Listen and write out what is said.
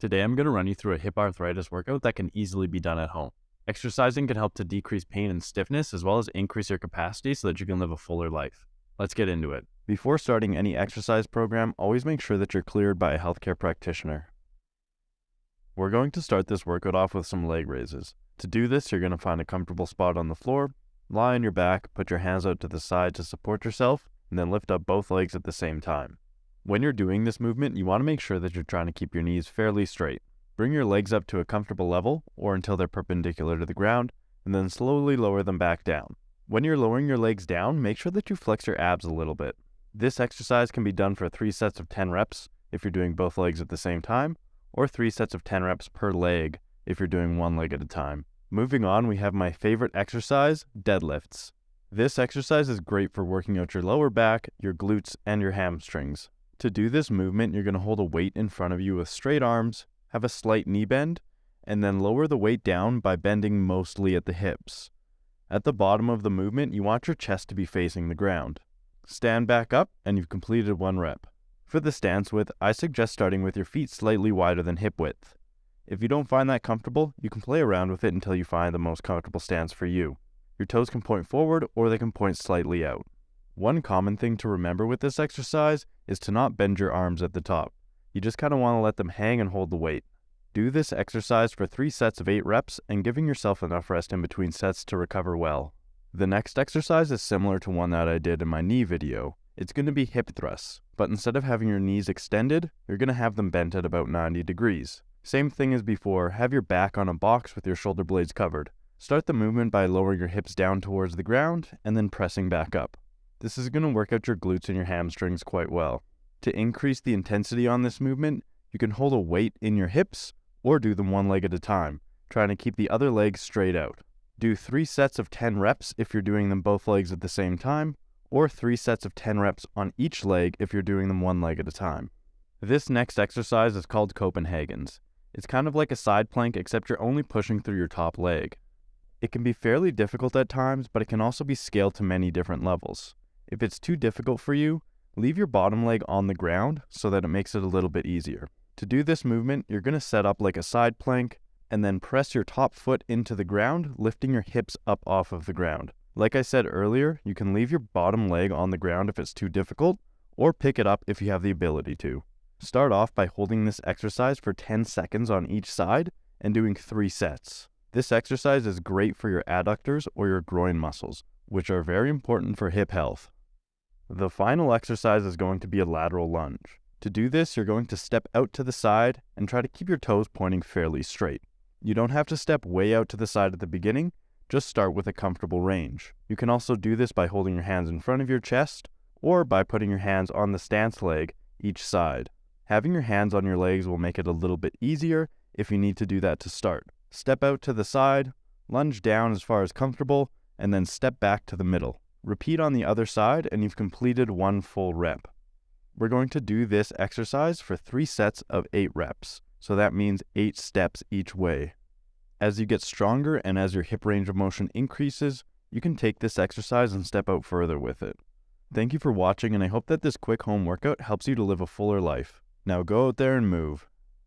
Today I'm going to run you through a hip arthritis workout that can easily be done at home. Exercising can help to decrease pain and stiffness as well as increase your capacity so that you can live a fuller life. Let's get into it. Before starting any exercise program, always make sure that you're cleared by a healthcare practitioner. We're going to start this workout off with some leg raises. To do this, you're going to find a comfortable spot on the floor, lie on your back, put your hands out to the side to support yourself, and then lift up both legs at the same time. When you're doing this movement, you want to make sure that you're trying to keep your knees fairly straight. Bring your legs up to a comfortable level or until they're perpendicular to the ground, and then slowly lower them back down. When you're lowering your legs down, make sure that you flex your abs a little bit. This exercise can be done for 3 sets of 10 reps if you're doing both legs at the same time, or 3 sets of 10 reps per leg if you're doing one leg at a time. Moving on, we have my favorite exercise, deadlifts. This exercise is great for working out your lower back, your glutes, and your hamstrings. To do this movement, you're going to hold a weight in front of you with straight arms, have a slight knee bend, and then lower the weight down by bending mostly at the hips. At the bottom of the movement, you want your chest to be facing the ground. Stand back up, and you've completed 1 rep. For the stance width, I suggest starting with your feet slightly wider than hip width. If you don't find that comfortable, you can play around with it until you find the most comfortable stance for you. Your toes can point forward or they can point slightly out. One common thing to remember with this exercise is to not bend your arms at the top. You just kind of want to let them hang and hold the weight. Do this exercise for 3 sets of 8 reps and giving yourself enough rest in between sets to recover well. The next exercise is similar to one that I did in my knee video. It's going to be hip thrusts, but instead of having your knees extended, you're going to have them bent at about 90 degrees. Same thing as before, have your back on a box with your shoulder blades covered. Start the movement by lowering your hips down towards the ground and then pressing back up. This is going to work out your glutes and your hamstrings quite well. To increase the intensity on this movement, you can hold a weight in your hips or do them one leg at a time, trying to keep the other leg straight out. Do 3 sets of 10 reps if you're doing them both legs at the same time, or 3 sets of 10 reps on each leg if you're doing them one leg at a time. This next exercise is called Copenhagen's. It's kind of like a side plank except you're only pushing through your top leg. It can be fairly difficult at times, but it can also be scaled to many different levels. If it's too difficult for you, leave your bottom leg on the ground so that it makes it a little bit easier. To do this movement, you're going to set up like a side plank and then press your top foot into the ground, lifting your hips up off of the ground. Like I said earlier, you can leave your bottom leg on the ground if it's too difficult, or pick it up if you have the ability to. Start off by holding this exercise for 10 seconds on each side and doing 3 sets. This exercise is great for your adductors or your groin muscles, which are very important for hip health. The final exercise is going to be a lateral lunge. To do this, you're going to step out to the side and try to keep your toes pointing fairly straight. You don't have to step way out to the side at the beginning, just start with a comfortable range. You can also do this by holding your hands in front of your chest or by putting your hands on the stance leg each side. Having your hands on your legs will make it a little bit easier if you need to do that to start. Step out to the side, lunge down as far as comfortable, and then step back to the middle. Repeat on the other side and you've completed 1 full rep. We're going to do this exercise for 3 sets of 8 reps, so that means 8 steps each way. As you get stronger and as your hip range of motion increases, you can take this exercise and step out further with it. Thank you for watching, and I hope that this quick home workout helps you to live a fuller life. Now go out there and move.